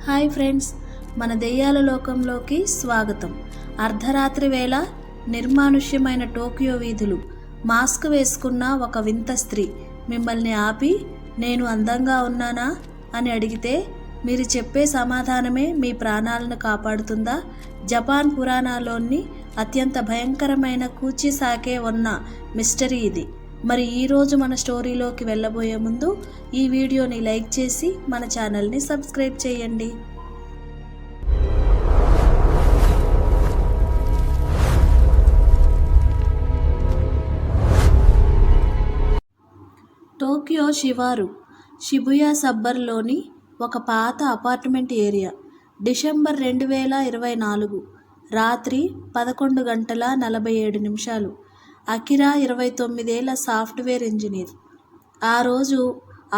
Hi friends, మన దెయ్యాల లోకంలోకి స్వాగతం. అర్ధరాత్రి వేళ నిర్మానుష్యమైన టోక్యో వీధులు. మాస్క్ వేసుకున్న ఒక వింత స్త్రీ మిమ్మల్ని ఆపి, నేను అందంగా ఉన్నానా అని అడిగితే మీరు చెప్పే సమాధానమే మీ ప్రాణాలను కాపాడుతుందా? జపాన్ పురాణాల్లోని అత్యంత భయంకరమైన కూచిసాకే ఉన్న మిస్టరీ ఇది. మరి ఈరోజు మన స్టోరీలోకి వెళ్ళబోయే ముందు ఈ వీడియోని లైక్ చేసి మన ఛానల్ని సబ్స్క్రైబ్ చేయండి. టోక్యో శివారు షిబుయా సబ్బర్లోని ఒక పాత అపార్ట్మెంట్ ఏరియా. డిసెంబర్ 2024 రాత్రి 11:47. అకిరా 29 ఏళ్ల సాఫ్ట్వేర్ ఇంజనీర్. ఆ రోజు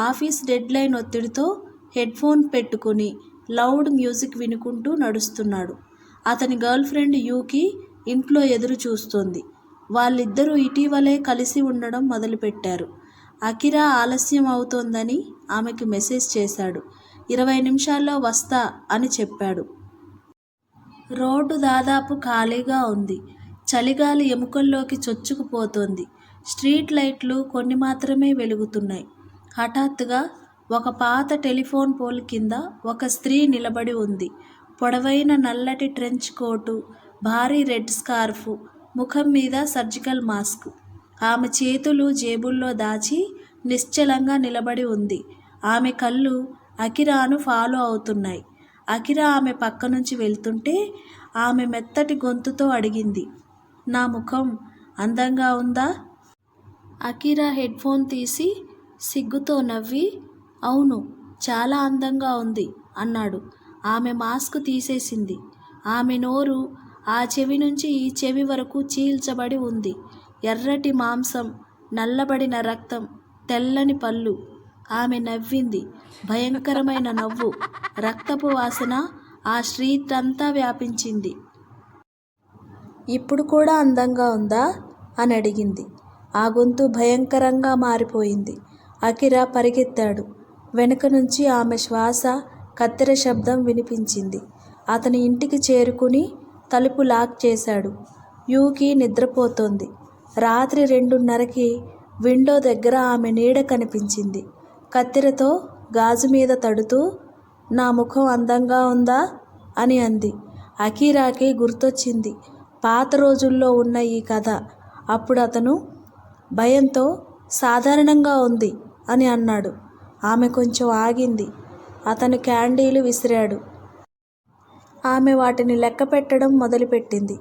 ఆఫీస్ డెడ్లైన్ ఒత్తిడితో హెడ్ఫోన్ పెట్టుకుని లౌడ్ మ్యూజిక్ వినుకుంటూ నడుస్తున్నాడు. అతని గర్ల్ ఫ్రెండ్ యూకి ఇంట్లో ఎదురు చూస్తోంది. వాళ్ళిద్దరూ ఇటీవలే కలిసి ఉండడం మొదలుపెట్టారు. అకిరా ఆలస్యం అవుతోందని ఆమెకి మెసేజ్ చేశాడు. 20 నిమిషాల్లో వస్తా అని చెప్పాడు. రోడ్డు దాదాపు ఖాళీగా ఉంది. చలిగాలి ఎముకల్లోకి చొచ్చుకుపోతోంది. స్ట్రీట్ లైట్లు కొన్ని మాత్రమే వెలుగుతున్నాయి. హఠాత్తుగా ఒక పాత టెలిఫోన్ పోల్ కింద ఒక స్త్రీ నిలబడి ఉంది. పొడవైన నల్లటి ట్రెంచ్ కోటు, భారీ రెడ్ స్కార్ఫ్, ముఖం మీద సర్జికల్ మాస్క్. ఆమె చేతులు జేబుల్లో దాచి నిశ్చలంగా నిలబడి ఉంది. ఆమె కళ్ళు అకిరాను ఫాలో అవుతున్నాయి. అకిరా ఆమె పక్క నుంచి వెళ్తుంటే ఆమె మెత్తటి గొంతుతో అడిగింది, నా ముఖం అందంగా ఉందా? అకిరా హెడ్ఫోన్ తీసి సిగ్గుతో నవ్వి, అవును, చాలా అందంగా ఉంది అన్నాడు. ఆమె మాస్క్ తీసేసింది. ఆమె నోరు ఆ చెవి నుంచి ఈ చెవి వరకు చీల్చబడి ఉంది. ఎర్రటి మాంసం, నల్లబడిన రక్తం, తెల్లని పళ్ళు. ఆమె నవ్వింది. భయంకరమైన నవ్వు. రక్తపు వాసన ఆ స్ట్రీట్ అంతా వ్యాపించింది. ఇప్పుడు కూడా అందంగా ఉందా అని అడిగింది. ఆ గొంతు భయంకరంగా మారిపోయింది. అకిరా పరిగెత్తాడు. వెనుక నుంచి ఆమె శ్వాస, కత్తెర శబ్దం వినిపించింది. అతని ఇంటికి చేరుకుని తలుపు లాక్ చేశాడు. యూకి నిద్రపోతోంది. రాత్రి 2:30కి విండో దగ్గర ఆమె నీడ కనిపించింది. కత్తెరతో గాజు మీద తడుతూ, నా ముఖం అందంగా ఉందా అని అంది. అకిరాకి గుర్తొచ్చింది పాత రోజుల్లో ఉన్న ఈ కథ. అప్పుడు అతను భయంతో సాధారణంగా ఉంది అని అన్నాడు. ఆమె కొంచెం ఆగింది. అతను క్యాండీలు విసిరాడు. ఆమె వాటిని లెక్క పెట్టడం మొదలుపెట్టింది.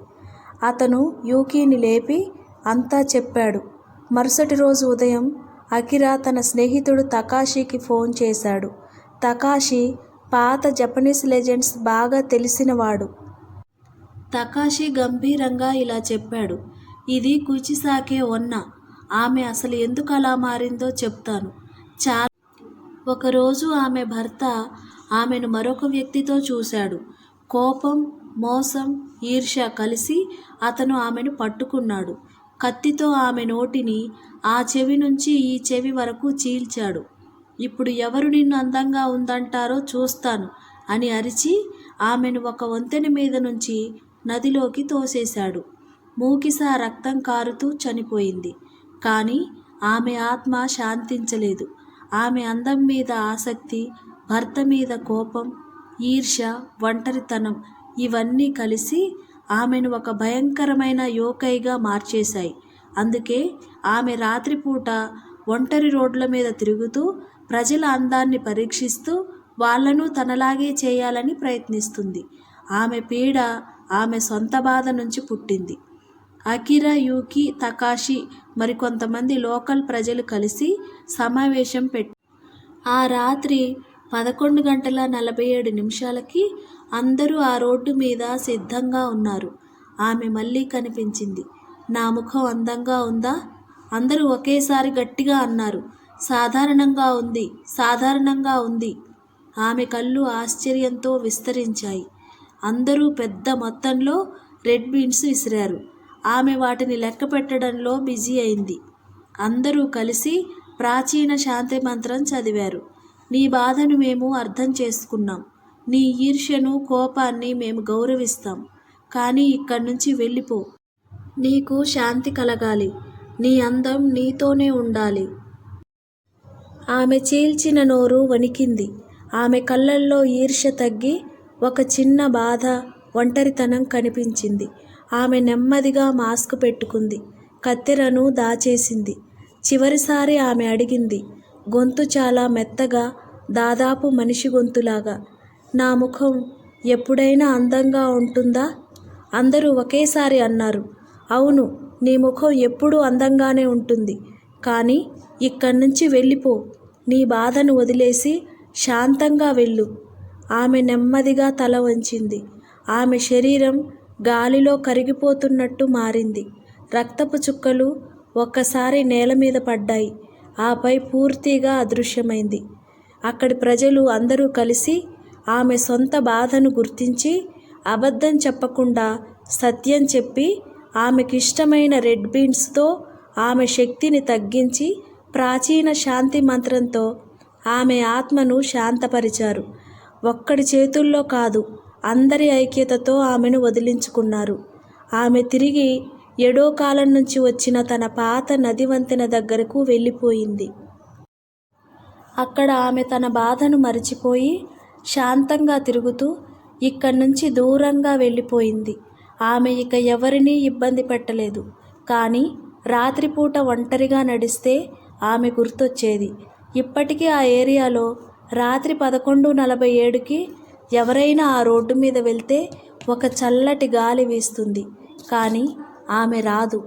అతను యూకీని లేపి అంతా చెప్పాడు. మరుసటి రోజు ఉదయం అకిరా తన స్నేహితుడు తకాషికి ఫోన్ చేశాడు. తకాషి పాత జపనీస్ లెజెండ్స్ బాగా తెలిసినవాడు. తకాషి గంభీరంగా ఇలా చెప్పాడు, ఇది కూచిసాకే ఒన్న. ఆమె అసలు ఎందుకు అలా మారిందో చెప్తాను. ఒకరోజు ఆమె భర్త ఆమెను మరొక వ్యక్తితో చూశాడు. కోపం, మోసం, ఈర్ష్య కలిసి అతను ఆమెను పట్టుకున్నాడు. కత్తితో ఆమె నోటిని ఆ చెవి నుంచి ఈ చెవి వరకు చీల్చాడు. ఇప్పుడు ఎవరు నిన్ను అందంగా ఉందంటారో చూస్తాను అని అరిచి ఆమెను ఒక వంతెన మీద నుంచి నదిలోకి తోసేశాడు. మూకిసా రక్తం కారుతూ చనిపోయింది. కానీ ఆమె ఆత్మ శాంతించలేదు. ఆమె అందం మీద ఆసక్తి, భర్త మీద కోపం, ఈర్ష్య, ఒంటరితనం ఇవన్నీ కలిసి ఆమెను ఒక భయంకరమైన యోకైగా మార్చేశాయి. అందుకే ఆమె రాత్రిపూట ఒంటరి రోడ్ల మీద తిరుగుతూ ప్రజల అందాన్ని పరీక్షిస్తూ వాళ్లను తనలాగే చేయాలని ప్రయత్నిస్తుంది. ఆమె పీడ ఆమె సొంత బాధ నుంచి పుట్టింది. అకిరా, యూకి, తకాషి మరికొంతమంది లోకల్ ప్రజలు కలిసి సమావేశం ఆ రాత్రి 11:47కి అందరూ ఆ రోడ్డు మీద సిద్ధంగా ఉన్నారు. ఆమె మళ్ళీ కనిపించింది. నా ముఖం అందంగా ఉందా? అందరూ ఒకేసారి గట్టిగా అన్నారు. సాధారణంగా ఉంది, సాధారణంగా ఉంది. ఆమె కళ్ళు ఆశ్చర్యంతో విస్తరించాయి. అందరూ పెద్ద మొత్తంలో రెడ్ బీన్స్ విసిరారు. ఆమె వాటిని లెక్క పెట్టడంలో బిజీ అయింది. అందరూ కలిసి ప్రాచీన శాంతి మంత్రం చదివారు. నీ బాధను మేము అర్థం చేసుకున్నాం. నీ ఈర్ష్యను, కోపాన్ని మేము గౌరవిస్తాం. కానీ ఇక్కడి నుంచి వెళ్ళిపో. నీకు శాంతి కలగాలి. నీ అందం నీతోనే ఉండాలి. ఆమె చీల్చిన నోరు వణికింది. ఆమె కళ్ళల్లో ఈర్ష్య తగ్గి ఒక చిన్న బాధ, ఒంటరితనం కనిపించింది. ఆమె నెమ్మదిగా మాస్క్ పెట్టుకుంది. కత్తెరను దాచేసింది. చివరిసారి ఆమె అడిగింది, గొంతు చాలా మెత్తగా, దాదాపు మనిషి గొంతులాగా. నా ముఖం ఎప్పుడైనా అందంగా ఉంటుందా? అందరూ ఒకేసారి అన్నారు. అవును, నీ ముఖం ఎప్పుడూ అందంగానే ఉంటుంది. కానీ ఇక్కడి నుంచి వెళ్ళిపో. నీ బాధను వదిలేసి శాంతంగా వెళ్ళు. ఆమె నెమ్మదిగా తల వంచింది. ఆమె శరీరం గాలిలో కరిగిపోతున్నట్టు మారింది. రక్తపు చుక్కలు ఒక్కసారి నేల మీద పడ్డాయి. ఆపై పూర్తిగా అదృశ్యమైంది. అక్కడి ప్రజలు అందరూ కలిసి ఆమె సొంత బాధను గుర్తించి, అబద్ధం చెప్పకుండా సత్యం చెప్పి, ఆమెకిష్టమైన రెడ్ బీన్స్తో ఆమె శక్తిని తగ్గించి, ప్రాచీన శాంతి మంత్రంతో ఆమె ఆత్మను శాంతపరిచారు. ఒక్కడి చేతుల్లో కాదు, అందరి ఐక్యతతో ఆమెను వదిలించుకున్నారు. ఆమె తిరిగి ఎడో కాలం నుంచి వచ్చిన తన పాత నది వంతెన దగ్గరకు వెళ్ళిపోయింది. అక్కడ ఆమె తన బాధను మరిచిపోయి శాంతంగా తిరుగుతూ ఇక్కడి నుంచి దూరంగా వెళ్ళిపోయింది. ఆమె ఇక ఎవరినీ ఇబ్బంది పెట్టలేదు. కానీ రాత్రిపూట ఒంటరిగా నడిస్తే ఆమె గుర్తొచ్చేది. ఇప్పటికీ ఆ ఏరియాలో రాత్రి 11:47కి ఎవరైనా ఆ రోడ్డు మీద వెళ్తే ఒక చల్లటి గాలి వీస్తుంది. కానీ ఆమె రాదు.